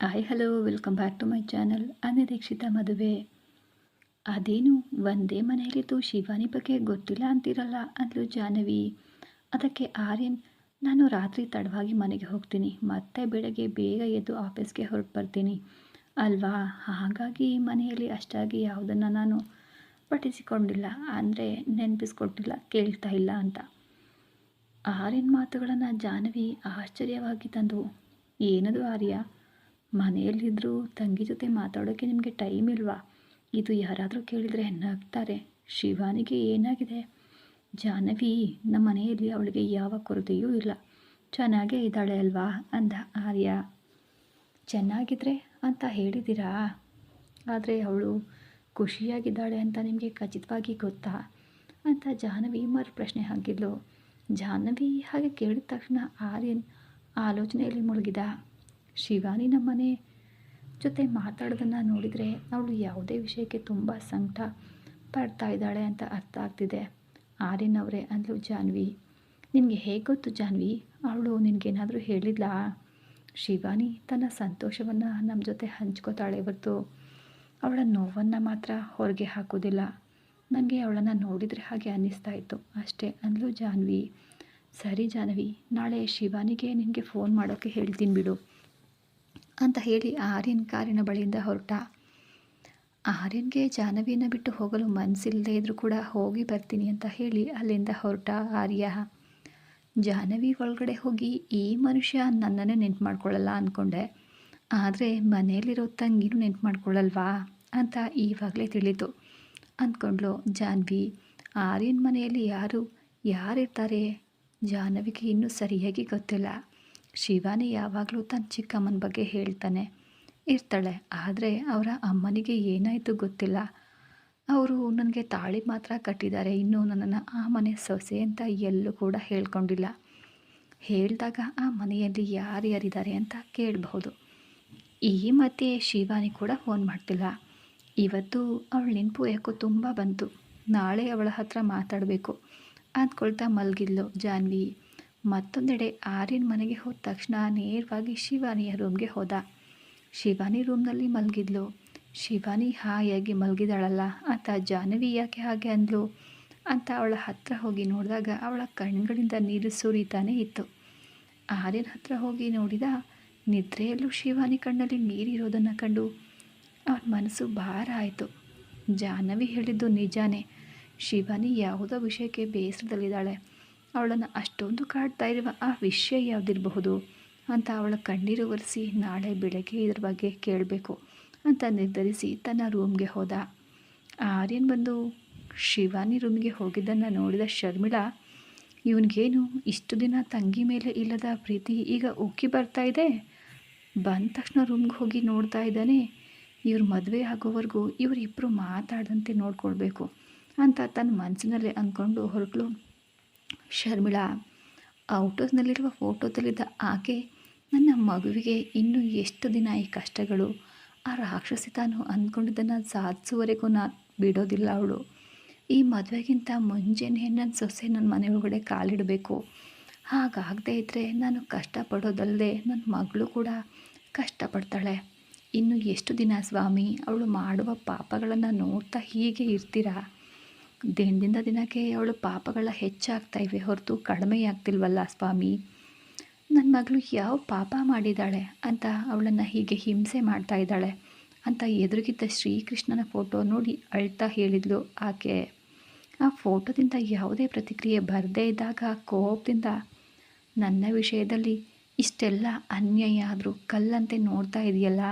Hi hello welcome back to my channel. ಅನಿರೀಕ್ಷಿತ ಮದುವೆ. ಅದೇನು ಒಂದೇ ಮನೆಯಲ್ಲಿದ್ದು ಶಿವಾನಿ ಬಗ್ಗೆ ಗೊತ್ತಿಲ್ಲ ಅಂತಿರಲ್ಲ ಅಂದ್ಲು ಜಾಹ್ನವಿ. ಅದಕ್ಕೆ ಆರ್ಯನ್, ನಾನು ರಾತ್ರಿ ತಡವಾಗಿ ಮನೆಗೆ ಹೋಗ್ತೀನಿ, ಮತ್ತೆ ಬೆಳಗ್ಗೆ ಬೇಗ ಎದ್ದು ಆಫೀಸ್ಗೆ ಹೊರಟು ಬರ್ತೀನಿ ಅಲ್ವಾ. ಹಾಗಾಗಿ ಮನೆಯಲ್ಲಿ ಅಷ್ಟಾಗಿ ಯಾವುದನ್ನು ನಾನು ಪಠಿಸಿಕೊಂಡಿಲ್ಲ, ಅಂದರೆ ನೆನಪಿಸ್ಕೊಟ್ಟಿಲ್ಲ, ಕೇಳ್ತಾ ಇಲ್ಲ ಅಂತ. ಆರ್ಯನ್ ಮಾತುಗಳನ್ನು ಜಾಹ್ನವಿ ಆಶ್ಚರ್ಯವಾಗಿ ತಂದು, ಏನದು ಆರ್ಯ, ಮನೆಯಲ್ಲಿದ್ದರೂ ತಂಗಿ ಜೊತೆ ಮಾತಾಡೋಕ್ಕೆ ನಿಮಗೆ ಟೈಮ್ ಇಲ್ವಾ? ಇದು ಯಾರಾದರೂ ಕೇಳಿದರೆ ನಗ್ತಾರೆ. ಶಿವಾನಿಗೆ ಏನಾಗಿದೆ? ಜಾಹ್ನವಿ, ನಮ್ಮ ಮನೆಯಲ್ಲಿ ಅವಳಿಗೆ ಯಾವ ಕೊರತೆಯೂ ಇಲ್ಲ, ಚೆನ್ನಾಗೇ ಇದ್ದಾಳೆ ಅಲ್ವಾ ಅಂದ ಆರ್ಯ. ಚೆನ್ನಾಗಿದ್ರೆ ಅಂತ ಹೇಳಿದ್ದೀರಾ, ಆದರೆ ಅವಳು ಖುಷಿಯಾಗಿದ್ದಾಳೆ ಅಂತ ನಿಮಗೆ ಖಚಿತವಾಗಿ ಗೊತ್ತಾ ಅಂತ ಜಾಹ್ನವಿ ಮರು ಪ್ರಶ್ನೆ ಹಾಕಿದ್ಲು. ಜಾಹ್ನವಿ ಹಾಗೆ ಕೇಳಿದ ತಕ್ಷಣ ಆರ್ಯನ್ ಆಲೋಚನೆಯಲ್ಲಿ ಮುಳುಗಿದ. ಶಿವಾನಿ ನಮ್ಮನೆ ಜೊತೆ ಮಾತಾಡೋದನ್ನು ನೋಡಿದರೆ ಅವಳು ಯಾವುದೇ ವಿಷಯಕ್ಕೆ ತುಂಬ ಸಂಕಟ ಪಡ್ತಾ ಇದ್ದಾಳೆ ಅಂತ ಅರ್ಥ ಆಗ್ತಿದೆ ಆರ್ಯನ್ ಅವರೇ ಅಂದ್ಲು ಜಾಹ್ನವಿ. ನಿನಗೆ ಹೇಗೆ ಗೊತ್ತು ಜಾಹ್ನವಿ? ಅವಳು ನಿನಗೇನಾದರೂ ಹೇಳಿದ್ಲಾ? ಶಿವಾನಿ ತನ್ನ ಸಂತೋಷವನ್ನು ನಮ್ಮ ಜೊತೆ ಹಂಚ್ಕೋತಾಳೆ ಹೊರತು ಅವಳ ನೋವನ್ನು ಮಾತ್ರ ಹೊರಗೆ ಹಾಕೋದಿಲ್ಲ. ನನಗೆ ಅವಳನ್ನು ನೋಡಿದರೆ ಹಾಗೆ ಅನ್ನಿಸ್ತಾ ಇತ್ತು ಅಷ್ಟೇ ಅಂದ್ಲು ಜಾಹ್ನವಿ. ಸರಿ ಜಾಹ್ನವಿ, ನಾಳೆ ಶಿವಾನಿಗೆ ನಿನಗೆ ಫೋನ್ ಮಾಡೋಕ್ಕೆ ಹೇಳ್ತೀನಿ ಬಿಡು ಅಂತ ಹೇಳಿ ಆರ್ಯನ್ ಕಾರಿನ ಬಳಿಯಿಂದ ಹೊರಟ. ಆರ್ಯನ್ಗೆ ಜಾಹ್ನವಿನ ಬಿಟ್ಟು ಹೋಗಲು ಮನಸ್ಸಿಲ್ಲದೆ ಇದ್ರೂ ಕೂಡ ಹೋಗಿ ಬರ್ತೀನಿ ಅಂತ ಹೇಳಿ ಅಲ್ಲಿಂದ ಹೊರಟ ಆರ್ಯ. ಜಾಹ್ನವಿ ಒಳಗಡೆ ಹೋಗಿ ಈ ಮನುಷ್ಯ ನನ್ನನ್ನೇ ನೆನ್ಪು ಮಾಡ್ಕೊಳ್ಳಲ್ಲ ಅಂದ್ಕೊಂಡೆ, ಆದರೆ ಮನೆಯಲ್ಲಿರೋ ತಂಗಿನೂ ನೆನ್ಪು ಮಾಡ್ಕೊಳ್ಳಲ್ವಾ ಅಂತ ಈವಾಗಲೇ ತಿಳಿತು ಅಂದ್ಕೊಂಡ್ಲು ಜಾಹ್ನವಿ. ಆರ್ಯನ್ ಮನೆಯಲ್ಲಿ ಯಾರಿರ್ತಾರೆ ಜಾಹ್ನವಿಗೆ ಇನ್ನೂ ಸರಿಯಾಗಿ ಗೊತ್ತಿಲ್ಲ. ಶಿವಾನಿ ಯಾವಾಗಲೂ ತನ್ನ ಚಿಕ್ಕಮ್ಮನ ಬಗ್ಗೆ ಹೇಳ್ತಾನೆ ಇರ್ತಾಳೆ, ಆದರೆ ಅವರ ಅಮ್ಮನಿಗೆ ಏನಾಯಿತು ಗೊತ್ತಿಲ್ಲ. ಅವರು ನನಗೆ ತಾಳಿ ಮಾತ್ರ ಕಟ್ಟಿದ್ದಾರೆ, ಇನ್ನೂ ನನ್ನನ್ನು ಆ ಮನೆ ಸೊಸೆ ಅಂತ ಎಲ್ಲೂ ಕೂಡ ಹೇಳ್ಕೊಂಡಿಲ್ಲ. ಹೇಳಿದಾಗ ಆ ಮನೆಯಲ್ಲಿ ಯಾರ್ಯಾರಿದ್ದಾರೆ ಅಂತ ಕೇಳಬಹುದು. ಈ ಮಧ್ಯೆ ಶಿವಾನಿ ಕೂಡ ಫೋನ್ ಮಾಡ್ತಿಲ್ಲ. ಇವತ್ತು ಅವಳ ನೆನಪು ಯಾಕೋ ತುಂಬ ಬಂತು, ನಾಳೆ ಅವಳ ಹತ್ರ ಮಾತಾಡಬೇಕು ಅಂದ್ಕೊಳ್ತಾ ಮಲಗಿದ್ಲು ಜಾಹ್ನವಿ. ಮತ್ತೊಂದೆಡೆ ಆರ್ಯನ್ ಮನೆಗೆ ಹೋದ ತಕ್ಷಣ ನೇರವಾಗಿ ಶಿವಾನಿಯ ರೂಮ್ಗೆ ಹೋದ. ಶಿವಾನಿ ರೂಮ್ನಲ್ಲಿ ಮಲಗಿದ್ಲು. ಶಿವಾನಿ ಹಾಯಾಗಿ ಮಲಗಿದಾಳಲ್ಲ ಅಂತ ಜಾಹ್ನವಿ ಯಾಕೆ ಹಾಗೆ ಅಂದ್ಲು ಅಂತ ಅವಳ ಹತ್ರ ಹೋಗಿ ನೋಡಿದಾಗ ಅವಳ ಕಣ್ಗಳಿಂದ ನೀರು ಸುರಿತಾನೇ ಇತ್ತು. ಆರ್ಯನ್ ಹತ್ರ ಹೋಗಿ ನೋಡಿದ, ನಿದ್ರೆಯಲ್ಲೂ ಶಿವಾನಿ ಕಣ್ಣಲ್ಲಿ ನೀರಿರೋದನ್ನು ಕಂಡು ಅವನ ಮನಸ್ಸು ಭಾರ ಆಯಿತು. ಜಾಹ್ನವಿ ಹೇಳಿದ್ದು ನಿಜಾನೇ, ಶಿವಾನಿ ಯಾವುದೋ ವಿಷಯಕ್ಕೆ ಬೇಸರದಲ್ಲಿದ್ದಾಳೆ. ಅವಳನ್ನು ಅಷ್ಟೊಂದು ಕಾಡ್ತಾ ಇರುವ ಆ ವಿಷಯ ಯಾವುದಿರಬಹುದು ಅಂತ ಅವಳ ಕಣ್ಣೀರು ಒರೆಸಿ ನಾಳೆ ಬೆಳಗ್ಗೆ ಇದ್ರ ಬಗ್ಗೆ ಕೇಳಬೇಕು ಅಂತ ನಿರ್ಧರಿಸಿ ತನ್ನ ರೂಮ್ಗೆ ಹೋದ. ಆರ್ಯನ್ ಬಂದು ಶಿವಾನಿ ರೂಮಿಗೆ ಹೋಗಿದ್ದನ್ನು ನೋಡಿದ ಶರ್ಮಿಳಾ, ಇವನಿಗೇನು ಇಷ್ಟು ದಿನ ತಂಗಿ ಮೇಲೆ ಇಲ್ಲದ ಪ್ರೀತಿ ಈಗ ಉಕ್ಕಿ ಬರ್ತಾ ಇದೆ, ಬಂದ ತಕ್ಷಣ ರೂಮ್ಗೆ ಹೋಗಿ ನೋಡ್ತಾ ಇದ್ದಾನೆ. ಇವ್ರ ಮದುವೆ ಆಗೋವರೆಗೂ ಇವರಿಬ್ಬರು ಮಾತಾಡದಂತೆ ನೋಡ್ಕೊಳ್ಬೇಕು ಅಂತ ತನ್ನ ಮನಸ್ಸಿನಲ್ಲೇ ಅಂದ್ಕೊಂಡು ಹೊರಟಳು ಶರ್ಮಿಳಾ. ಔಟೋಸ್ನಲ್ಲಿರುವ ಫೋಟೋದಲ್ಲಿದ್ದ ಆಕೆ ನನ್ನ ಮಗುವಿಗೆ ಇನ್ನೂ ಎಷ್ಟು ದಿನ ಈ ಕಷ್ಟಗಳು, ಆ ರಾಕ್ಷಸಿ ತಾನು ಅಂದ್ಕೊಂಡಿದ್ದನ್ನು ಸಾಧಿಸುವವರೆಗೂ ನಾನು ಬಿಡೋದಿಲ್ಲ. ಅವಳು ಈ ಮದುವೆಗಿಂತ ಮುಂಚೆನೇ ನನ್ನ ಸೊಸೆ ನನ್ನ ಮನೆ ಒಳಗಡೆ ಕಾಲಿಡಬೇಕು. ಹಾಗಾಗದೇ ಇದ್ದರೆ ನಾನು ಕಷ್ಟಪಡೋದಲ್ಲದೆ ನನ್ನ ಮಗಳು ಕೂಡ ಕಷ್ಟಪಡ್ತಾಳೆ. ಇನ್ನು ಎಷ್ಟು ದಿನ ಸ್ವಾಮಿ ಅವಳು ಮಾಡುವ ಪಾಪಗಳನ್ನು ನೋಡ್ತಾ ಹೀಗೆ ಇರ್ತೀರಾ? ದಿನದಿಂದ ದಿನಕ್ಕೆ ಅವಳು ಪಾಪಗಳ ಹೆಚ್ಚಾಗ್ತಾ ಇವೆ ಹೊರತು ಕಡಿಮೆ ಆಗ್ತಿಲ್ವಲ್ಲ ಸ್ವಾಮಿ. ನನ್ನ ಮಗಳು ಯಾವ ಪಾಪ ಮಾಡಿದ್ದಾಳೆ ಅಂತ ಅವಳನ್ನು ಹೀಗೆ ಹಿಂಸೆ ಮಾಡ್ತಾ ಇದ್ದಾಳೆ ಅಂತ ಎದುರಿಗಿದ್ದ ಶ್ರೀಕೃಷ್ಣನ ಫೋಟೋ ನೋಡಿ ಅಳ್ತಾ ಹೇಳಿದ್ಲು ಆಕೆ. ಆ ಫೋಟೋದಿಂದ ಯಾವುದೇ ಪ್ರತಿಕ್ರಿಯೆ ಬರದೇ ಇದ್ದಾಗ ಕೋಪದಿಂದ, ನನ್ನ ವಿಷಯದಲ್ಲಿ ಇಷ್ಟೆಲ್ಲ ಅನ್ಯಾಯ ಆದರೂ ಕಲ್ಲಂತೆ ನೋಡ್ತಾ ಇದೆಯಲ್ಲ,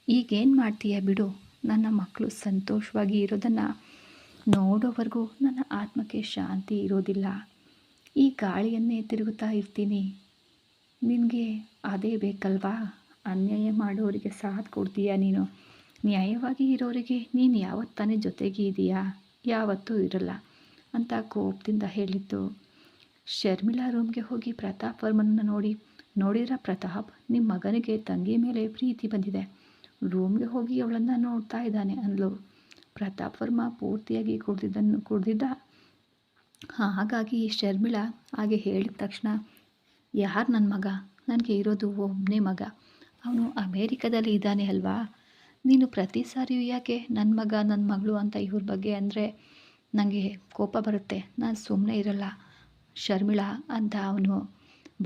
ಈಗೇನು ಮಾಡ್ತೀಯ ಬಿಡು, ನನ್ನ ಮಕ್ಕಳು ಸಂತೋಷವಾಗಿ ಇರೋದನ್ನು ನೋಡೋವರೆಗೂ ನನ್ನ ಆತ್ಮಕ್ಕೆ ಶಾಂತಿ ಇರೋದಿಲ್ಲ. ಈ ಗಾಳಿಯನ್ನೇ ತಿರುಗುತ್ತಾ ಇರ್ತೀನಿ. ನಿನಗೆ ಅದೇ ಬೇಕಲ್ವಾ? ಅನ್ಯಾಯ ಮಾಡೋರಿಗೆ ಸಾಥ್ ಕೊಡ್ತೀಯಾ ನೀನು? ನ್ಯಾಯವಾಗಿ ಇರೋರಿಗೆ ನೀನು ಯಾವತ್ತಾನೇ ಜೊತೆಗೆ ಇದೆಯಾ? ಯಾವತ್ತೂ ಇರಲ್ಲ ಅಂತ ಕೋಪದಿಂದ ಹೇಳಿತ್ತು. ಶರ್ಮಿಳಾ ರೂಮ್ಗೆ ಹೋಗಿ ಪ್ರತಾಪ್ ವರ್ಮನನ್ನು ನೋಡಿದ್ರ ಪ್ರತಾಪ್, ನಿಮ್ಮ ಮಗನಿಗೆ ತಂಗಿ ಮೇಲೆ ಪ್ರೀತಿ ಬಂದಿದೆ, ರೂಮ್ಗೆ ಹೋಗಿ ಅವಳನ್ನು ನೋಡ್ತಾ ಇದ್ದಾನೆ ಅಂದ್ಲು. ಪ್ರತಾಪ್ ವರ್ಮ ಪೂರ್ತಿಯಾಗಿ ಕುಡ್ದಿದ್ದ. ಹಾಗಾಗಿ ಶರ್ಮಿಳಾ ಹಾಗೆ ಹೇಳಿದ ತಕ್ಷಣ, ಯಾರು ನನ್ನ ಮಗ? ನನಗೆ ಇರೋದು ಒಬ್ಬನೇ ಮಗ, ಅವನು ಅಮೇರಿಕದಲ್ಲಿ ಇದ್ದಾನೆ ಅಲ್ವಾ. ನೀನು ಪ್ರತಿ ಸಾರಿಯೂ ಯಾಕೆ ನನ್ನ ಮಗ ನನ್ನ ಮಗಳು ಅಂತ ಇವ್ರ ಬಗ್ಗೆ ಅಂದರೆ ನನಗೆ ಕೋಪ ಬರುತ್ತೆ, ನಾನು ಸುಮ್ಮನೆ ಇರಲ್ಲ ಶರ್ಮಿಳಾ ಅಂತ ಅವನು.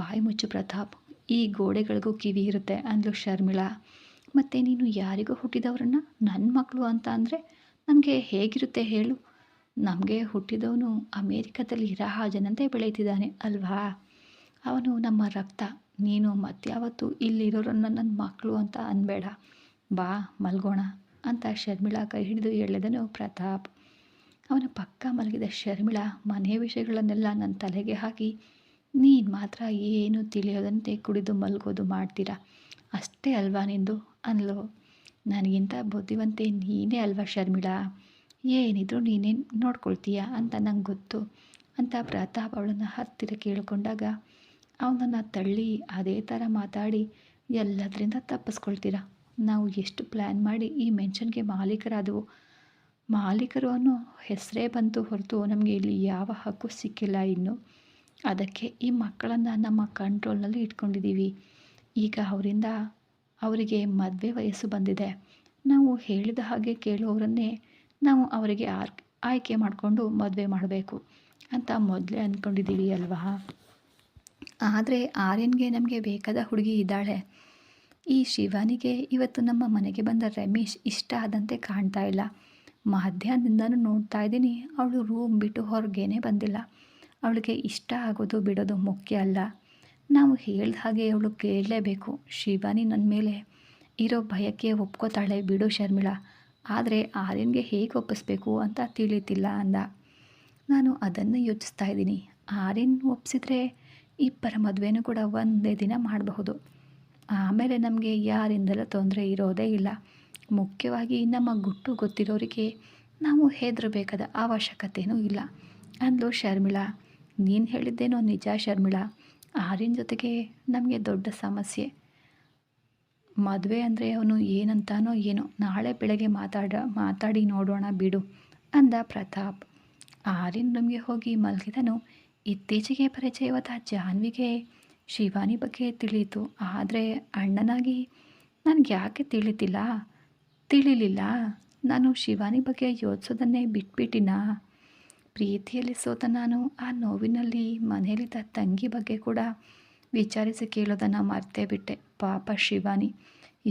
ಬಾಯಿ ಮುಚ್ಚು ಪ್ರತಾಪ್, ಈ ಗೋಡೆಗಳಿಗೂ ಕಿವಿ ಇರುತ್ತೆ ಅಂದ್ಲು ಶರ್ಮಿಳಾ. ಮತ್ತು ನೀನು ಯಾರಿಗೂ ಹುಟ್ಟಿದವರನ್ನು ನನ್ನ ಮಕ್ಕಳು ಅಂತ ಅಂದರೆ ನನಗೆ ಹೇಗಿರುತ್ತೆ ಹೇಳು. ನಮಗೆ ಹುಟ್ಟಿದವನು ಅಮೇರಿಕದಲ್ಲಿ ರಾಜನಂತೆ ಬೆಳೀತಿದ್ದಾನೆ ಅಲ್ವಾ. ಅವನು ನಮ್ಮ ರಕ್ತ. ನೀನು ಮತ್ಯಾವತ್ತು ಇಲ್ಲಿರೋರನ್ನ ನನ್ನ ಮಕ್ಕಳು ಅಂತ ಅನ್ಬೇಡ. ಬಾ ಮಲ್ಗೋಣ ಅಂತ ಶರ್ಮಿಳಾ ಕೈ ಹಿಡಿದು ಎಳೆದನು ಪ್ರತಾಪ್. ಅವನ ಪಕ್ಕ ಮಲಗಿದ ಶರ್ಮಿಳಾ ಮನೆ ವಿಷಯಗಳನ್ನೆಲ್ಲ ನನ್ನ ತಲೆಗೆ ಹಾಕಿ, ನೀನು ಮಾತ್ರ ಏನು ತಿಳಿಯೋದಂತೆ ಕುಡಿದು ಮಲಗೋದು ಮಾಡ್ತೀರಾ ಅಷ್ಟೇ ಅಲ್ವಾ ನಿಂದು ಅಂದ್ಲು. ನನಗಿಂತ ಬುದ್ಧಿವಂತೆ ನೀನೇ ಅಲ್ವಾ ಶರ್ಮಿಳಾ, ಏನಿದ್ರು ನೀನೇ ನೋಡ್ಕೊಳ್ತೀಯ ಅಂತ ನಂಗೆ ಗೊತ್ತು ಅಂತ ಪ್ರತಾಪ್ ಅವಳನ್ನು ಹತ್ತಿರ ಕೇಳಿಕೊಂಡಾಗ ಅವನನ್ನು ತಳ್ಳಿ ಅದೇ ಥರ ಮಾತಾಡಿ ಎಲ್ಲದರಿಂದ ತಪ್ಪಿಸ್ಕೊಳ್ತೀರಾ. ನಾವು ಎಷ್ಟು ಪ್ಲ್ಯಾನ್ ಮಾಡಿ ಈ ಮೆನ್ಷನ್ಗೆ ಮಾಲೀಕರಾದವು. ಮಾಲೀಕರು ಅನ್ನೋ ಹೆಸರೇ ಬಂತು ಹೊರತು ನಮಗೆ ಇಲ್ಲಿ ಯಾವ ಹಕ್ಕು ಸಿಕ್ಕಿಲ್ಲ ಇನ್ನು. ಅದಕ್ಕೆ ಈ ಮಕ್ಕಳನ್ನು ನಮ್ಮ ಕಂಟ್ರೋಲ್ನಲ್ಲಿ ಇಟ್ಕೊಂಡಿದ್ದೀವಿ. ಈಗ ಅವರಿಗೆ ಮದುವೆ ವಯಸ್ಸು ಬಂದಿದೆ. ನಾವು ಹೇಳಿದ ಹಾಗೆ ಕೇಳುವವರನ್ನೇ ನಾವು ಅವರಿಗೆ ಆಯ್ಕೆ ಮಾಡಿಕೊಂಡು ಮದುವೆ ಮಾಡಬೇಕು ಅಂತ ಮೊದಲೇ ಅಂದ್ಕೊಂಡಿದ್ದೀವಿ ಅಲ್ವಾ. ಆದರೆ ಆರ್ಯನ್ಗೆ ನಮಗೆ ಬೇಕಾದ ಹುಡುಗಿ ಇದ್ದಾಳೆ. ಈ ಶಿವಾನಿಗೆ ಇವತ್ತು ನಮ್ಮ ಮನೆಗೆ ಬಂದ ರಮೇಶ್ ಇಷ್ಟ ಆದಂತೆ ಕಾಣ್ತಾ ಇಲ್ಲ. ಮಧ್ಯಾಹ್ನದಿಂದನೂ ನೋಡ್ತಾ ಇದ್ದೀನಿ, ಅವಳು ರೂಮ್ ಬಿಟ್ಟು ಹೊರಗೇನೆ ಬಂದಿಲ್ಲ. ಅವಳಿಗೆ ಇಷ್ಟ ಆಗೋದು ಬಿಡೋದು ಮುಖ್ಯ ಅಲ್ಲ, ನಾವು ಹೇಳ್ದ ಹಾಗೆ ಅವಳು ಕೇಳಲೇಬೇಕು. ಶಿವಾನಿ ನನ್ನ ಮೇಲೆ ಇರೋ ಭಯಕ್ಕೆ ಒಪ್ಕೋತಾಳೆ ಬಿಡು ಶರ್ಮಿಳಾ, ಆದರೆ ಆರ್ಯನ್ಗೆ ಹೇಗೆ ಒಪ್ಪಿಸ್ಬೇಕು ಅಂತ ತಿಳಿತಿಲ್ಲ ಅಂದ. ನಾನು ಅದನ್ನು ಯೋಚಿಸ್ತಾ ಇದ್ದೀನಿ. ಆರ್ಯನ್ ಒಪ್ಪಿಸಿದ್ರೆ ಇಬ್ಬರ ಮದುವೆನೂ ಕೂಡ ಒಂದೇ ದಿನ ಮಾಡಬಹುದು. ಆಮೇಲೆ ನಮಗೆ ಯಾರಿಂದಲೂ ತೊಂದರೆ ಇರೋದೇ ಇಲ್ಲ. ಮುಖ್ಯವಾಗಿ ನಮ್ಮ ಗುಟ್ಟು ಗೊತ್ತಿರೋರಿಗೆ ನಾವು ಹೆದರಬೇಕಾದ ಅವಶ್ಯಕತೆಯೂ ಇಲ್ಲ ಅಂದ್ಲು ಶರ್ಮಿಳಾ. ನೀನು ಹೇಳಿದ್ದೇನೋ ನಿಜ ಶರ್ಮಿಳಾ, ಆರ್ಯನ್ ಜೊತೆಗೆ ನಮಗೆ ದೊಡ್ಡ ಸಮಸ್ಯೆ. ಮದುವೆ ಅಂದರೆ ಅವನು ಏನಂತಾನೋ ಏನೋ, ನಾಳೆ ಬೆಳಗ್ಗೆ ಮಾತಾಡಿ ನೋಡೋಣ ಬಿಡು ಅಂದ ಪ್ರತಾಪ್. ಆರ್ಯನ್ ನಮಗೆ ಹೋಗಿ ಮಲಗಿದನು. ಇತ್ತೀಚೆಗೆ ಪರಿಚಯವಾದ ಜಾನ್ವಿಗೆ ಶಿವಾನಿ ಬಗ್ಗೆ ತಿಳಿಯಿತು. ಆದರೆ ಅಣ್ಣನಾಗಿ ನನಗೆ ಯಾಕೆ ತಿಳಿಲಿಲ್ಲ. ನಾನು ಶಿವಾನಿ ಬಗ್ಗೆ ಯೋಚಿಸೋದನ್ನೇ ಬಿಟ್ಬಿಟ್ಟಿನಾ. ಪ್ರೀತಿಯಲ್ಲಿ ಸೋತ ನಾನು ಆ ನೋವಿನಲ್ಲಿ ಮನೆಯಲ್ಲಿದ್ದ ತಂಗಿ ಬಗ್ಗೆ ಕೂಡ ವಿಚಾರಿಸಿ ಕೇಳೋದನ್ನು ಮರ್ತೇ ಬಿಟ್ಟೆ. ಪಾಪ ಶಿವಾನಿ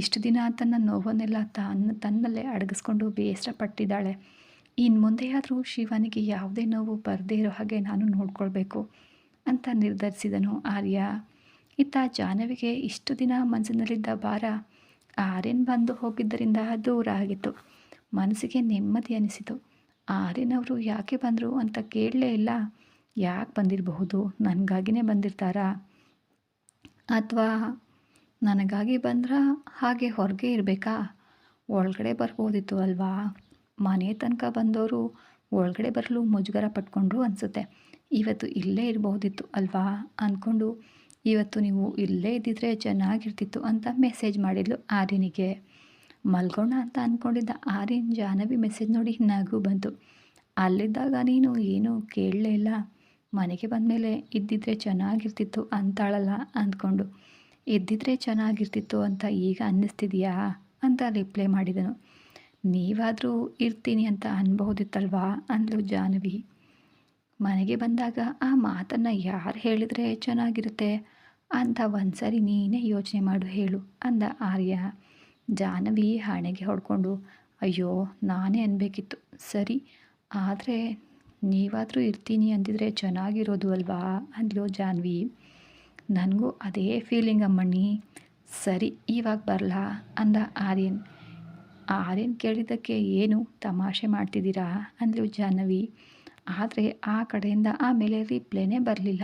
ಇಷ್ಟು ದಿನ ತನ್ನ ನೋವನ್ನೆಲ್ಲ ತನ್ನಲ್ಲೇ ಅಡಗಿಸ್ಕೊಂಡು ಬೇಸರ ಪಟ್ಟಿದ್ದಾಳೆ. ಇನ್ನು ಮುಂದೆಯಾದರೂ ಶಿವಾನಿಗೆ ಯಾವುದೇ ನೋವು ಬರದೇ ಇರೋ ಹಾಗೆ ನಾನು ನೋಡ್ಕೊಳ್ಬೇಕು ಅಂತ ನಿರ್ಧರಿಸಿದನು ಆರ್ಯ. ಇತ್ತ ಜಾಹ್ನವಿಗೆ ಇಷ್ಟು ದಿನ ಮನಸ್ಸಿನಲ್ಲಿದ್ದ ಭಾರ ಆರ್ಯನ್ ಬಂದು ಹೋಗಿದ್ದರಿಂದ ದೂರ ಆಗಿತ್ತು. ಮನಸ್ಸಿಗೆ ನೆಮ್ಮದಿ ಅನಿಸಿತು. ಆರ್ಯನ್ ಅವರು ಯಾಕೆ ಬಂದರು ಅಂತ ಕೇಳಲೇ ಇಲ್ಲ. ಯಾಕೆ ಬಂದಿರಬಹುದು, ನನಗಾಗಿನೇ ಬಂದಿರ್ತಾರಾ ಅಥವಾ ನನಗಾಗಿ ಬಂದ್ರಾ, ಹಾಗೆ ಹೊರಗೆ ಇರಬೇಕಾ, ಒಳಗಡೆ ಬರ್ಬೋದಿತ್ತು ಅಲ್ವಾ. ಮನೆ ತನಕ ಬಂದವರು ಒಳಗಡೆ ಬರಲು ಮುಜುಗರ ಪಟ್ಕೊಂಡ್ರು ಅನಿಸುತ್ತೆ. ಇವತ್ತು ಇಲ್ಲೇ ಇರಬಹುದಿತ್ತು ಅಲ್ವಾ ಅಂದ್ಕೊಂಡು, ಇವತ್ತು ನೀವು ಇಲ್ಲೇ ಇದ್ದಿದ್ರೆ ಚೆನ್ನಾಗಿರ್ತಿತ್ತು ಅಂತ ಮೆಸೇಜ್ ಮಾಡಿದ್ಲು ಆರ್ಯನಿಗೆ. ಮಲ್ಗೋಣ ಅಂತ ಅಂದ್ಕೊಂಡಿದ್ದ ಆರ್ಯನ್ ಜಾಹ್ನವಿ ಮೆಸೇಜ್ ನೋಡಿ ನಗು ಬಂತು. ಅಲ್ಲಿದ್ದಾಗ ನೀನು ಏನೂ ಕೇಳಲೇ ಇಲ್ಲ, ಮನೆಗೆ ಬಂದಮೇಲೆ ಇದ್ದಿದ್ರೆ ಚೆನ್ನಾಗಿರ್ತಿತ್ತು ಅಂತಾಳಲ್ಲ ಅಂದ್ಕೊಂಡು. ಇದ್ದಿದ್ರೆ ಚೆನ್ನಾಗಿರ್ತಿತ್ತು ಅಂತ ಈಗ ಅನ್ನಿಸ್ತಿದೆಯಾ ಅಂತ ರಿಪ್ಲೈ ಮಾಡಿದನು. ನೀವಾದರೂ ಇರ್ತೀನಿ ಅಂತ ಅನ್ಬಹುದಿತ್ತಲ್ವಾ ಅಂದ್ಲು ಜಾಹ್ನವಿ. ಮನೆಗೆ ಬಂದಾಗ ಆ ಮಾತನ್ನು ಯಾರು ಹೇಳಿದರೆ ಚೆನ್ನಾಗಿರುತ್ತೆ ಅಂತ ಒಂದ್ಸರಿ ನೀನೇ ಯೋಚನೆ ಮಾಡು ಹೇಳು ಅಂದ ಆರ್ಯ. ಜಾಹ್ನವಿ ಹಣೆಗೆ ಹೊಡ್ಕೊಂಡು, ಅಯ್ಯೋ ನಾನೇ ಅನ್ಬೇಕಿತ್ತು, ಸರಿ ಆದರೆ ನೀವಾದರೂ ಇರ್ತೀನಿ ಅಂದಿದ್ರೆ ಚೆನ್ನಾಗಿರೋದು ಅಲ್ವಾ ಅಂದ್ಲು ಜಾಹ್ನವಿ. ನನಗೂ ಅದೇ ಫೀಲಿಂಗ್ ಅಮ್ಮಣ್ಣಿ, ಸರಿ ಇವಾಗ ಬರಲಾ ಅಂದ ಆರ್ಯನ್. ಆರ್ಯನ್ ಕೇಳಿದ್ದಕ್ಕೆ ಏನು ತಮಾಷೆ ಮಾಡ್ತಿದ್ದೀರಾ ಅಂದ್ಲು ಜಾಹ್ನವಿ. ಆದರೆ ಆ ಕಡೆಯಿಂದ ಆಮೇಲೆ ರಿಪ್ಲೈನೇ ಬರಲಿಲ್ಲ.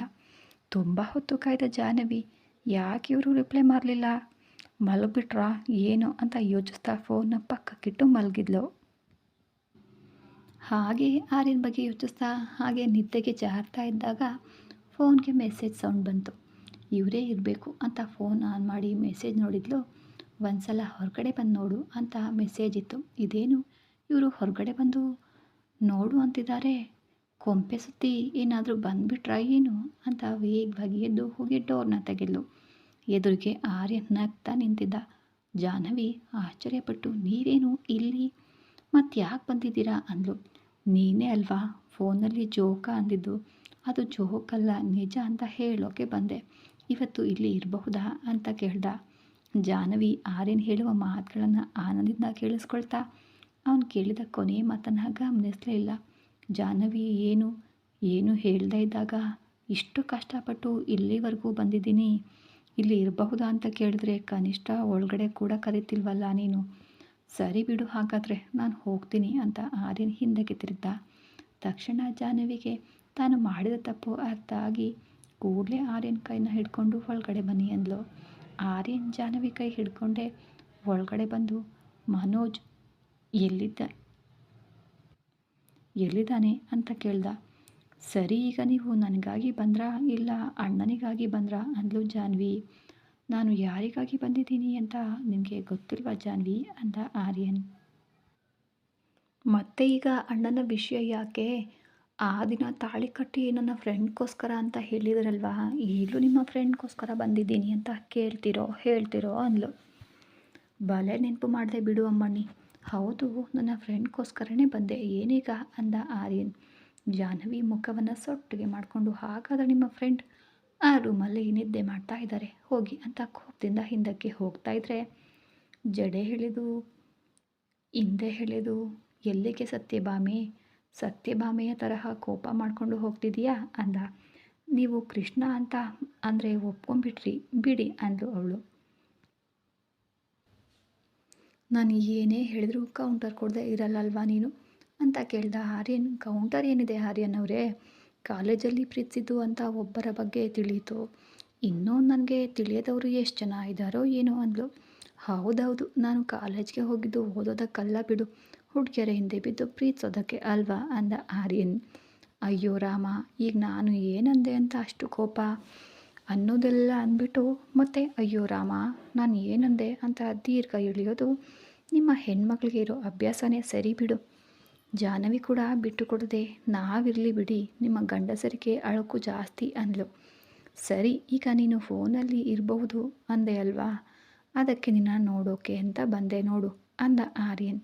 ತುಂಬ ಹೊತ್ತು ಕಾಯ್ದ ಜಾಹ್ನವಿ ಯಾಕೆ ಇವರು ರಿಪ್ಲೈ ಮಾಡಲಿಲ್ಲ, ಮಲಗಿಬಿಟ್ರಾ ಏನೋ ಅಂತ ಯೋಚಿಸ್ತಾ ಫೋನ್ನ ಪಕ್ಕಕ್ಕಿಟ್ಟು ಮಲಗಿದ್ಲು. ಹಾಗೆ ಆರ್ಯನ್ ಬಗ್ಗೆ ಯೋಚಿಸ್ತಾ ಹಾಗೆ ನಿದ್ದೆಗೆ ಜಾರ್ತಾ ಇದ್ದಾಗ ಫೋನ್ಗೆ ಮೆಸೇಜ್ ಸೌಂಡ್ ಬಂತು. ಇವರೇ ಇರಬೇಕು ಅಂತ ಫೋನ್ ಆನ್ ಮಾಡಿ ಮೆಸೇಜ್ ನೋಡಿದ್ಲು. ಒಂದು ಸಲ ಹೊರಗಡೆ ಬಂದು ನೋಡು ಅಂತ ಮೆಸೇಜ್ ಇತ್ತು. ಇದೇನು ಇವರು ಹೊರಗಡೆ ಬಂದು ನೋಡು ಅಂತಿದ್ದಾರೆ, ಕೊಂಪೆ ಸುತ್ತಿ ಏನಾದರೂ ಬಂದುಬಿಟ್ರಾ ಏನು ಅಂತ ವೇಗವಾಗಿ ಎದ್ದು ಹೋಗಿ ಡೋರ್ನ ತೆಗೆದ್ಲು. ಎದುರಿಗೆ ಆರ್ಯನ್ ನಗ್ತಾ ನಿಂತಿದ್ದ. ಜಾಹ್ನವಿ ಆಶ್ಚರ್ಯಪಟ್ಟು ನೀವೇನು ಇಲ್ಲಿ ಮತ್ತು ಯಾಕೆ ಬಂದಿದ್ದೀರಾ ಅಂದ್ಲು. ನೀನೇ ಅಲ್ವಾ ಫೋನಲ್ಲಿ ಜೋಕ ಅಂದಿದ್ದು, ಅದು ಜೋಕಲ್ಲ ನಿಜ ಅಂತ ಹೇಳೋಕೆ ಬಂದೆ. ಇವತ್ತು ಇಲ್ಲಿ ಇರಬಹುದಾ ಅಂತ ಕೇಳ್ದ. ಜಾಹ್ನವಿ ಆರ್ಯನ್ ಹೇಳುವ ಮಾತುಗಳನ್ನು ಆನಂದದಿಂದ ಕೇಳಿಸ್ಕೊಳ್ತಾ ಅವನು ಕೇಳಿದ ಕೊನೆ ಮಾತನ್ನು ಗಮನಿಸಲೇ ಇಲ್ಲ. ಜಾಹ್ನವಿ ಏನು ಹೇಳ್ದೇ ಇದ್ದಾಗ ಇಷ್ಟು ಕಷ್ಟಪಟ್ಟು ಇಲ್ಲಿವರೆಗೂ ಬಂದಿದ್ದೀನಿ, ಇಲ್ಲಿ ಇರಬಹುದಾ ಅಂತ ಕೇಳಿದ್ರೆ ಕನಿಷ್ಠ ಒಳಗಡೆ ಕೂಡ ಕರೀತಿಲ್ವಲ್ಲ ನೀನು. ಸರಿ ಬಿಡು ಹಾಗಾದರೆ ನಾನು ಹೋಗ್ತೀನಿ ಅಂತ ಆರ್ಯನ್ ಹಿಂದಕ್ಕೆ ತಿರುಗ್ದ. ತಕ್ಷಣ ಜಾಹ್ನವಿಗೆ ತಾನು ಮಾಡಿದ ತಪ್ಪು ಅರ್ಥ ಆಗಿ ಕೂಡಲೇ ಆರ್ಯನ್ ಕೈನ ಹಿಡ್ಕೊಂಡು ಒಳಗಡೆ ಬನ್ನಿ ಅಂದ್ಲು. ಆರ್ಯನ್ ಜಾಹ್ನವಿ ಕೈ ಹಿಡ್ಕೊಂಡೆ ಒಳಗಡೆ ಬಂದು, ಮನೋಜ್ ಎಲ್ಲಿದ್ದಾನೆ ಅಂತ ಕೇಳ್ದ. ಸರಿ, ಈಗ ನೀವು ನನಗಾಗಿ ಬಂದ್ರಾ ಇಲ್ಲ ಅಣ್ಣನಿಗಾಗಿ ಬಂದ್ರಾ ಅಂದ್ಲು ಜಾಹ್ನವಿ. ನಾನು ಯಾರಿಗಾಗಿ ಬಂದಿದ್ದೀನಿ ಅಂತ ನಿನಗೆ ಗೊತ್ತಿಲ್ವಾ ಜಾಹ್ನವಿ ಅಂದ ಆರ್ಯನ್. ಮತ್ತೆ ಈಗ ಅಣ್ಣನ ವಿಷಯ ಯಾಕೆ? ಆ ದಿನ ತಾಳಿ ಕಟ್ಟಿ ನನ್ನ ಫ್ರೆಂಡ್ಗೋಸ್ಕರ ಅಂತ ಹೇಳಿದ್ರಲ್ವಾ, ಈಗಲೂ ನಿಮ್ಮ ಫ್ರೆಂಡ್ಗೋಸ್ಕರ ಬಂದಿದ್ದೀನಿ ಅಂತ ಹೇಳ್ತಿರೋ ಅಂದ್ಲು. ಬಲೆ ನೆನಪು ಮಾಡಿದೆ ಬಿಡು ಅಮ್ಮಣ್ಣಿ, ಹೌದು ನನ್ನ ಫ್ರೆಂಡ್ಗೋಸ್ಕರನೇ ಬಂದೆ, ಏನೀಗ ಅಂದ ಆರ್ಯನ್. ಜಾಹ್ನವಿ ಮುಖವನ್ನು ಸೊಟ್ಟಿಗೆ ಮಾಡಿಕೊಂಡು, ಹಾಗಾದರೆ ನಿಮ್ಮ ಫ್ರೆಂಡ್ ಆ ರೂಮಲ್ಲಿ ನಿದ್ದೆ ಮಾಡ್ತಾ ಇದ್ದಾರೆ ಹೋಗಿ ಅಂತ ಕೋಪದಿಂದ ಹಿಂದಕ್ಕೆ ಹೋಗ್ತಾ ಇದ್ರೆ, ಜಡೆ ಎಳೆದು ಹಿಂದೆ ಎಳೆದು ಎಲ್ಲಿಗೆ ಸತ್ಯಭಾಮೆಯ ತರಹ ಕೋಪ ಮಾಡಿಕೊಂಡು ಹೋಗ್ತಿದೀಯಾ ಅಂದ. ನೀವು ಕೃಷ್ಣ ಅಂತ ಅಂದರೆ ಒಪ್ಕೊಂಡ್ಬಿಟ್ರಿ ಬಿಡಿ ಅಂದ್ಲು ಅವಳು. ನಾನು ಏನೇ ಹೇಳಿದ್ರು ಕೌಂಟರ್ ಕೊಡದೆ ಇರಲ್ಲಲ್ವಾ ನೀನು ಅಂತ ಕೇಳ್ದ ಆರ್ಯನ್. ಕೌಂಟರ್ ಏನಿದೆ ಆರ್ಯನ್ ಅವರೇ, ಕಾಲೇಜಲ್ಲಿ ಪ್ರೀತಿಸಿದ್ದು ಅಂತ ಒಬ್ಬರ ಬಗ್ಗೆ ತಿಳಿಯಿತು, ಇನ್ನೂ ನನಗೆ ತಿಳಿಯದವರು ಎಷ್ಟು ಜನ ಇದ್ದಾರೋ ಏನೋ ಅಂದ್ಲು. ಹೌದೌದು, ನಾನು ಕಾಲೇಜ್ಗೆ ಹೋಗಿದ್ದು ಓದೋದಕ್ಕಲ್ಲ ಬಿಡು, ಹುಡುಗಿಯರ ಹಿಂದೆ ಬಿದ್ದು ಪ್ರೀತಿಸೋದಕ್ಕೆ ಅಲ್ವಾ ಅಂದ ಆರ್ಯನ್. ಅಯ್ಯೋ ರಾಮ, ಈಗ ನಾನು ಏನಂದೆ ಅಂತ ಅಷ್ಟು ಕೋಪ ಅನ್ನೋದೆಲ್ಲ ಅಂದ್ಬಿಟ್ಟು ಮತ್ತೆ ಅಯ್ಯೋ ರಾಮ ನಾನು ಏನಂದೆ ಅಂತ ದೀರ್ಘ ಇಳಿಯೋದು ನಿಮ್ಮ ಹೆಣ್ಮಕ್ಳಿಗೆ ಇರೋ ಅಭ್ಯಾಸನೇ, ಸರಿ ಬಿಡು. ಜಾಹ್ನವಿ ಕೂಡ ಬಿಟ್ಟು ಕೊಡದೆ, ನಾವಿರಲಿ ಬಿಡಿ, ನಿಮ್ಮ ಗಂಡಸರಿಗೆ ಅಳುಕು ಜಾಸ್ತಿ ಅಂದ್ಲು. ಸರಿ, ಈಗ ನೀನು ಫೋನಲ್ಲಿ ಇರಬಹುದು ಅಂದೆ ಅಲ್ವಾ, ಅದಕ್ಕೆ ನಿನ್ನ ನೋಡೋಕೆ ಅಂತ ಬಂದೆ ನೋಡು ಅಂದ ಆರ್ಯನ್.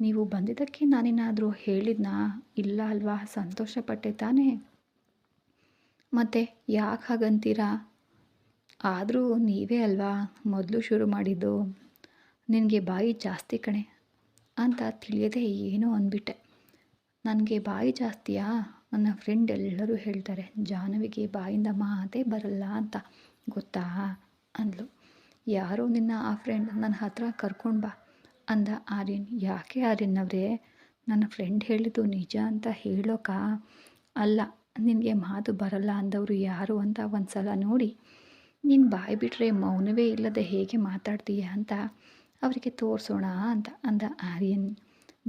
ನೀವು ಬಂದಿದ್ದಕ್ಕೆ ನಾನೇನಾದರೂ ಹೇಳಿದ್ನಾ? ಇಲ್ಲ ಅಲ್ವಾ, ಸಂತೋಷಪಟ್ಟೆ ತಾನೇ. ಮತ್ತೆ ಯಾಕೆ ಹಾಗಂತೀರಾ? ಆದರೂ ನೀವೇ ಅಲ್ವಾ ಮೊದಲು ಶುರು ಮಾಡಿದ್ದು, ನಿನಗೆ ಬಾಯಿ ಜಾಸ್ತಿ ಕಣೆ ಅಂತ ತಿಳಿಯದೆ ಏನೋ ಅಂದ್ಬಿಟ್ಟೆ. ನನಗೆ ಬಾಯಿ ಜಾಸ್ತಿಯಾ? ನನ್ನ ಫ್ರೆಂಡ್ ಎಲ್ಲರೂ ಹೇಳ್ತಾರೆ ಜಾಹ್ನವಿಗೆ ಬಾಯಿಂದ ಮಾತೇ ಬರಲ್ಲ ಅಂತ, ಗೊತ್ತಾ ಅಂದ್ಲು. ಯಾರೋ ನಿನ್ನ ಆ ಫ್ರೆಂಡ್ ನನ್ನ ಹತ್ರ ಕರ್ಕೊಂಡು ಬಾ ಅಂದ ಆರ್ಯನ್. ಯಾಕೆ ಆರ್ಯನ್ ಅವರೇ, ನನ್ನ ಫ್ರೆಂಡ್ ಹೇಳಿದ್ದು ನಿಜ ಅಂತ ಹೇಳೋಕಾ? ಅಲ್ಲ, ನಿನಗೆ ಮಾತು ಬರಲ್ಲ ಅಂದವರು ಯಾರು ಅಂತ ಒಂದು ಸಲ ನೋಡಿ, ನೀನು ಬಾಯಿ ಬಿಟ್ಟರೆ ಮೌನವೇ ಇಲ್ಲದೆ ಹೇಗೆ ಮಾತಾಡ್ತೀಯ ಅಂತ ಅವರಿಗೆ ತೋರಿಸೋಣ ಅಂತ ಅಂದ ಆರ್ಯನ್.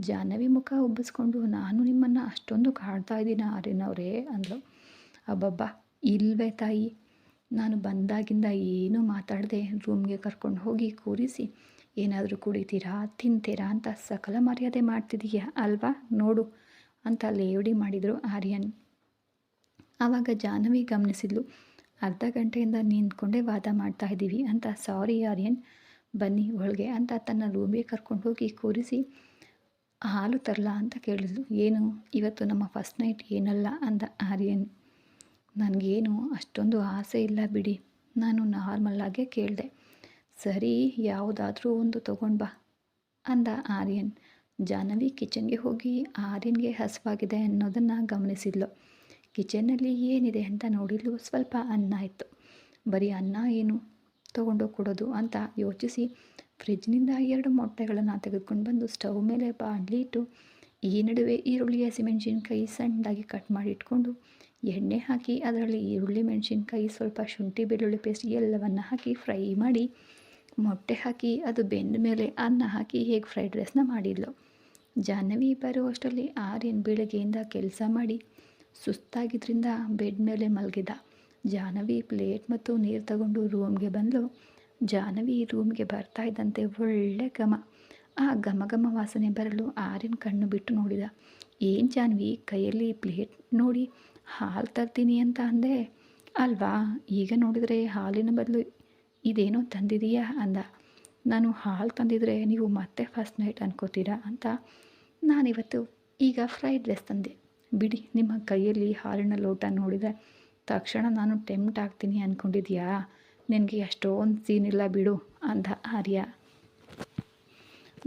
ಜಾಹ್ನವಿ ಮುಖ ಉಬ್ಬಿಸ್ಕೊಂಡು, ನಾನು ನಿಮ್ಮನ್ನು ಅಷ್ಟೊಂದು ಕಾಡ್ತಾ ಇದ್ದೀನ ಆರ್ಯನ್ ಅವರೇ ಅಂದ್ಲು. ಅಬ್ಬಬ್ಬಾ ಇಲ್ವೇ ತಾಯಿ, ನಾನು ಬಂದಾಗಿಂದ ಏನೂ ಮಾತಾಡದೆ ರೂಮ್ಗೆ ಕರ್ಕೊಂಡು ಹೋಗಿ ಕೂರಿಸಿ ಏನಾದರೂ ಕುಡಿತೀರಾ ತಿಂತೀರಾ ಅಂತ ಸಕಲ ಮರ್ಯಾದೆ ಮಾಡ್ತಿದ್ದೀಯಾ ಅಲ್ವಾ, ನೋಡು ಅಂತ ಲೇವಡಿ ಮಾಡಿದರು ಆರ್ಯನ್. ಆವಾಗ ಜಾಹ್ನವಿ ಗಮನಿಸಿದ್ಲು, ಅರ್ಧ ಗಂಟೆಯಿಂದ ನಿಂತ್ಕೊಂಡೇ ವಾದ ಮಾಡ್ತಾ ಇದ್ದೀವಿ ಅಂತ. ಸಾರಿ ಆರ್ಯನ್, ಬನ್ನಿ ಒಳಗೆ ಅಂತ ತನ್ನ ರೂಮಿಗೆ ಕರ್ಕೊಂಡು ಹೋಗಿ ಕೂರಿಸಿ ಹಾಲು ತರಲಾ ಅಂತ ಕೇಳಿದ್ಲು. ಏನು ಇವತ್ತು ನಮ್ಮ ಫಸ್ಟ್ ನೈಟ್ ಏನಲ್ಲ ಅಂದ ಆರ್ಯನ್. ನನಗೇನು ಅಷ್ಟೊಂದು ಆಸೆ ಇಲ್ಲ ಬಿಡಿ, ನಾನು ನಾರ್ಮಲ್ಲಾಗೆ ಕೇಳಿದೆ. ಸರಿ, ಯಾವುದಾದ್ರೂ ಒಂದು ತೊಗೊಂಡು ಬಾ ಅಂದ ಆರ್ಯನ್. ಜಾಹ್ನವಿ ಕಿಚನ್ಗೆ ಹೋಗಿ ಆರ್ಯನ್ಗೆ ಹಸಿವಾಗಿದೆ ಅನ್ನೋದನ್ನು ಗಮನಿಸಿದ್ಲು. ಕಿಚನ್ನಲ್ಲಿ ಏನಿದೆ ಅಂತ ನೋಡಿದ್ಲು. ಸ್ವಲ್ಪ ಅನ್ನ ಇತ್ತು. ಬರೀ ಅನ್ನ ಏನು ತೊಗೊಂಡೋಗಿ ಕೊಡೋದು ಅಂತ ಯೋಚಿಸಿ ಫ್ರಿಜ್ನಿಂದ 2 ಮೊಟ್ಟೆಗಳನ್ನು ತೆಗೆದುಕೊಂಡು ಬಂದು ಸ್ಟವ್ ಮೇಲೆ ಬಾಣಲಿ ಇಟ್ಟು, ಈ ನಡುವೆ ಈರುಳ್ಳಿ ಹಸಿಮೆಣಸಿನ್ಕಾಯಿ ಸಣ್ಣದಾಗಿ ಕಟ್ ಮಾಡಿ ಇಟ್ಕೊಂಡು ಎಣ್ಣೆ ಹಾಕಿ ಅದರಲ್ಲಿ ಈರುಳ್ಳಿ ಮೆಣಸಿನ್ಕಾಯಿ ಸ್ವಲ್ಪ ಶುಂಠಿ ಬೆಳ್ಳುಳ್ಳಿ ಪೇಸ್ಟ್ ಎಲ್ಲವನ್ನು ಹಾಕಿ ಫ್ರೈ ಮಾಡಿ ಮೊಟ್ಟೆ ಹಾಕಿ ಅದು ಬೆಂದ ಮೇಲೆ ಅನ್ನ ಹಾಕಿ ಹೇಗೆ ಫ್ರೈಡ್ ರೈಸ್ನ ಮಾಡಿದ್ಲು. ಜಾಹ್ನವಿ ಬರೋ ಅಷ್ಟರಲ್ಲಿ ಆರ್ಯನ್ ಬೆಳಗ್ಗೆಯಿಂದ ಕೆಲಸ ಮಾಡಿ ಸುಸ್ತಾಗಿದ್ದರಿಂದ ಬೆಡ್ ಮೇಲೆ ಮಲಗಿದ. ಜಾಹ್ನವಿ ಪ್ಲೇಟ್ ಮತ್ತು ನೀರು ತಗೊಂಡು ರೂಮ್ಗೆ ಬಂದಳು. ಜಾಹ್ನವಿ ರೂಮ್ಗೆ ಬರ್ತಾ ಇದ್ದಂತೆ ಒಳ್ಳೆ ಘಮ, ಆ ಘಮ ವಾಸನೆ ಬರಲು ಆರ್ಯನ್ ಕಣ್ಣು ಬಿಟ್ಟು ನೋಡಿದ. ಏನು ಜಾಹ್ನವಿ, ಕೈಯಲ್ಲಿ ಪ್ಲೇಟ್ ನೋಡಿ ಹಾಲು ತರ್ತೀನಿ ಅಂತ ಅಂದೆ ಅಲ್ವಾ, ಈಗ ನೋಡಿದರೆ ಹಾಲಿನ ಬದಲು ಇದೇನೋ ತಂದಿದೀಯಾ ಅಂದ. ನಾನು ಹಾಲು ತಂದಿದ್ರೆ ನೀವು ಮತ್ತೆ ಫಸ್ಟ್ ನೈಟ್ ಅನ್ಕೋತೀರಾ ಅಂತ ನಾನಿವತ್ತು ಈಗ ಫ್ರೈಡ್ ರೈಸ್ ತಂದೆ. ಬಿಡಿ, ನಿಮ್ಮ ಕೈಯಲ್ಲಿ ಹಾಲಿನ ಲೋಟ ನೋಡಿದರೆ ತಕ್ಷಣ ನಾನು ಟೆಂಪ್ಟ್ ಆಗ್ತೀನಿ ಅಂದ್ಕೊಂಡಿದ್ಯಾ? ನಿನಗೆ ಅಷ್ಟೊಂದು ಸೀನಿಲ್ಲ ಬಿಡು ಅಂದ ಆರ್ಯ.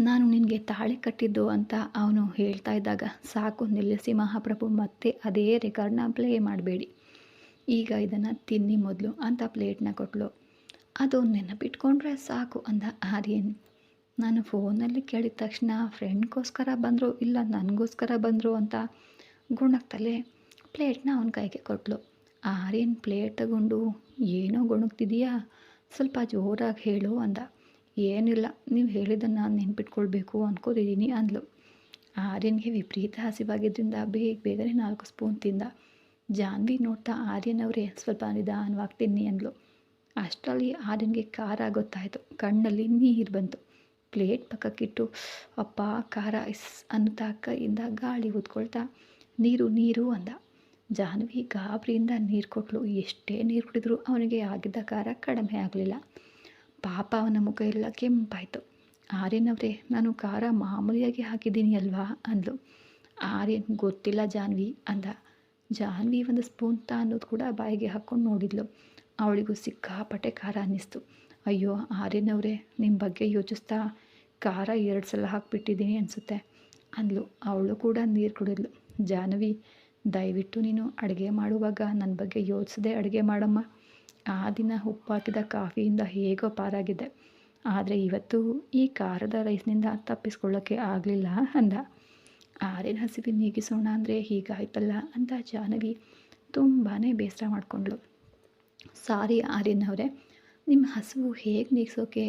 ನಾನು ನಿನಗೆ ತಾಳಿ ಕಟ್ಟಿದ್ದು ಅಂತ ಅವನು ಹೇಳ್ತಾ ಇದ್ದಾಗ ಸಾಕು ನಿಲ್ಲಿಸಿ ಮಹಾಪ್ರಭು, ಮತ್ತೆ ಅದೇ ರೆಕಾರ್ಡ್ನ ಪ್ಲೇ ಮಾಡಬೇಡಿ. ಈಗ ಇದನ್ನು ತಿನ್ನಿ ಮೊದಲು ಅಂತ ಪ್ಲೇಟ್ನ ಕೊಟ್ಟಳು. ಅದು ನೆನಪಿಟ್ಕೊಂಡ್ರೆ ಸಾಕು ಅಂದ ಆರ್ಯನ್. ನಾನು ಫೋನಲ್ಲಿ ಕೇಳಿದ ತಕ್ಷಣ ಫ್ರೆಂಡ್ಗೋಸ್ಕರ ಬಂದರು ಇಲ್ಲ ನನಗೋಸ್ಕರ ಬಂದರು ಅಂತ ಗುಣಗ್ತಲೇ ಪ್ಲೇಟ್ನ ಅವನ ಕೈಗೆ ಕೊಟ್ಟಳು. ಆರ್ಯನ್ ಪ್ಲೇಟ್ ತಗೊಂಡು ಏನೋ ಗುಣಗ್ತಿದೆಯಾ, ಸ್ವಲ್ಪ ಜೋರಾಗಿ ಹೇಳು ಅಂದ. ಏನಿಲ್ಲ, ನೀವು ಹೇಳಿದ್ದನ್ನು ನೆನ್ಪಿಟ್ಕೊಳ್ಬೇಕು ಅಂದ್ಕೋತಿದ್ದೀನಿ ಅಂದ್ಲು. ಆರ್ಯನ್ಗೆ ವಿಪರೀತ ಹಸಿವಾಗಿದ್ದರಿಂದ ಬೇಗನೆ 4 ಸ್ಪೂನ್ ತಿಂದ. ಜಾನ್ವಿ ನೋಡ್ತಾ ಆರ್ಯನ್ ಅವರೇ ಸ್ವಲ್ಪ ನಿಧಾನವಾಗಿ ತಿನ್ನಿ ಅಂದ್ಲು. ಅಷ್ಟರಲ್ಲಿ ಆರ್ಯನ್ಗೆ ಖಾರ ಗೊತ್ತಾಯಿತು. ಕಣ್ಣಲ್ಲಿ ನೀರು ಬಂತು. ಪ್ಲೇಟ್ ಪಕ್ಕಕ್ಕಿಟ್ಟು ಅಪ್ಪ ಖಾರ ಇಸ್ ಅನ್ನುತ್ತಾ ಕೈಯಿಂದ ಗಾಳಿ ಊದ್ಕೊಳ್ತಾ ನೀರು ಅಂದ. ಜಾನ್ವಿ ಗಾಬರಿಯಿಂದ ನೀರು ಕೊಟ್ಟಳು. ಎಷ್ಟೇ ನೀರು ಕುಡಿದ್ರೂ ಅವನಿಗೆ ಆಗಿದ್ದ ಖಾರ ಕಡಿಮೆ ಆಗಲಿಲ್ಲ. ಪಾಪ ಅವನ ಮುಖ ಎಲ್ಲ ಕೆಂಪಾಯಿತು. ಆರ್ಯನ್ ಅವರೇ, ನಾನು ಖಾರ ಮಾಮೂಲಿಯಾಗಿ ಹಾಕಿದ್ದೀನಿ ಅಲ್ವಾ ಅಂದ್ಲು. ಆರ್ಯನ್ ಗೊತ್ತಿಲ್ಲ ಜಾನ್ವಿ ಅಂದ. ಜಾನ್ವಿ 1 ಸ್ಪೂನ್ ಅನ್ನೋದು ಕೂಡ ಬಾಯಿಗೆ ಹಾಕ್ಕೊಂಡು ನೋಡಿದ್ಲು. ಅವಳಿಗೂ ಸಿಕ್ಕಾಪಟ್ಟೆ ಖಾರ ಅನ್ನಿಸ್ತು. ಅಯ್ಯೋ ಆರ್ಯನ್ ಅವರೇ, ನಿಮ್ಮ ಬಗ್ಗೆ ಯೋಚಿಸ್ತಾ ಖಾರ 2 ಸಲ ಹಾಕಿಬಿಟ್ಟಿದ್ದೀನಿ ಅನಿಸುತ್ತೆ ಅಂದ್ಲು. ಅವಳು ಕೂಡ ನೀರು ಕುಡಿದ್ಲು. ಜಾನ್ವಿ, ದಯವಿಟ್ಟು ನೀನು ಅಡುಗೆ ಮಾಡುವಾಗ ನನ್ನ ಬಗ್ಗೆ ಯೋಚಿಸದೆ ಅಡುಗೆ ಮಾಡಮ್ಮ. ಆ ದಿನ ಉಪ್ಪು ಹಾಕಿದ ಕಾಫಿಯಿಂದ ಹೇಗೋ ಪಾರಾಗಿದ್ದೆ, ಆದರೆ ಇವತ್ತು ಈ ಖಾರದ ರೈಸ್ನಿಂದ ತಪ್ಪಿಸ್ಕೊಳ್ಳೋಕ್ಕೆ ಆಗಲಿಲ್ಲ ಅಂದ. ಆರ್ಯನ್ ಹಸಿವು ನೀಗಿಸೋಣ ಅಂದರೆ ಹೀಗಾಯ್ತಲ್ಲ ಅಂತ ಜಾಹ್ನವಿ ತುಂಬಾ ಬೇಸರ ಮಾಡಿಕೊಂಡ್ಳು. ಸಾರಿ ಆರ್ಯನ್ ಅವರೇ, ನಿಮ್ಮ ಹಸಿವು ಹೇಗೆ ನೀಗಿಸೋಕೆ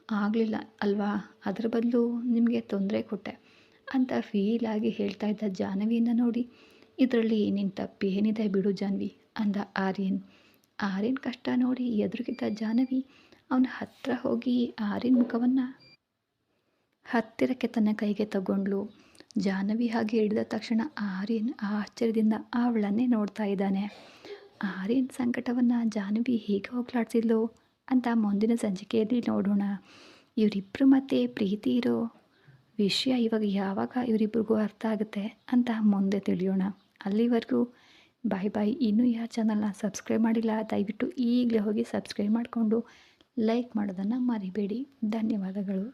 ಆಗಲಿಲ್ಲ ಅಲ್ವಾ, ಅದರ ಬದಲು ನಿಮಗೆ ತೊಂದರೆ ಕೊಟ್ಟೆ ಅಂತ ಫೀಲಾಗಿ ಹೇಳ್ತಾ ಇದ್ದ ಜಾಹ್ನವಿಯಿಂದ ನೋಡಿ, ಇದರಲ್ಲಿ ನಿನ್ನ ತಪ್ಪೇನಿದೆ ಬಿಡು ಜಾನ್ವಿ ಅಂದ ಆರ್ಯನ್. ಆರ್ಯನ್ ಕಷ್ಟ ನೋಡಿ ಎದುರಿಗಿದ್ದ ಜಾಹ್ನವಿ ಅವನ ಹತ್ತಿರ ಹೋಗಿ ಆರ್ಯನ್ ಮುಖವನ್ನು ಹತ್ತಿರಕ್ಕೆ ತನ್ನ ಕೈಗೆ ತಗೊಂಡ್ಳು. ಜಾಹ್ನವಿ ಹಾಗೆ ಹಿಡಿದ ತಕ್ಷಣ ಆರ್ಯನ್ ಆಶ್ಚರ್ಯದಿಂದ ಅವಳನ್ನೇ ನೋಡ್ತಾ ಇದ್ದಾನೆ. ಆರ್ಯನ್ ಸಂಕಟವನ್ನು ಜಾಹ್ನವಿ ಹೇಗೆ ಹೋಗ್ಲಾಡ್ಸಿದ್ಲು ಅಂತ ಮುಂದಿನ ಸಂಚಿಕೆಯಲ್ಲಿ ನೋಡೋಣ. ಇವರಿಬ್ಬರು ಮತ್ತೆ ಪ್ರೀತಿ ಇರೋ ವಿಷಯ ಯಾವಾಗ ಇವರಿಬ್ರಿಗೂ ಅರ್ಥ ಆಗುತ್ತೆ ಅಂತ ಮುಂದೆ ತಿಳಿಯೋಣ. ಅಲ್ಲಿವರೆಗೂ ಬಾಯ್. ಇನ್ನೂ ಯಾರು ಚಾನಲ್ನ ಸಬ್ಸ್ಕ್ರೈಬ್ ಮಾಡಿಲ್ಲ ದಯವಿಟ್ಟು ಈಗಲೇ ಹೋಗಿ ಸಬ್ಸ್ಕ್ರೈಬ್ ಮಾಡಿಕೊಂಡು ಲೈಕ್ ಮಾಡೋದನ್ನು ಮರಿಬೇಡಿ. ಧನ್ಯವಾದಗಳು.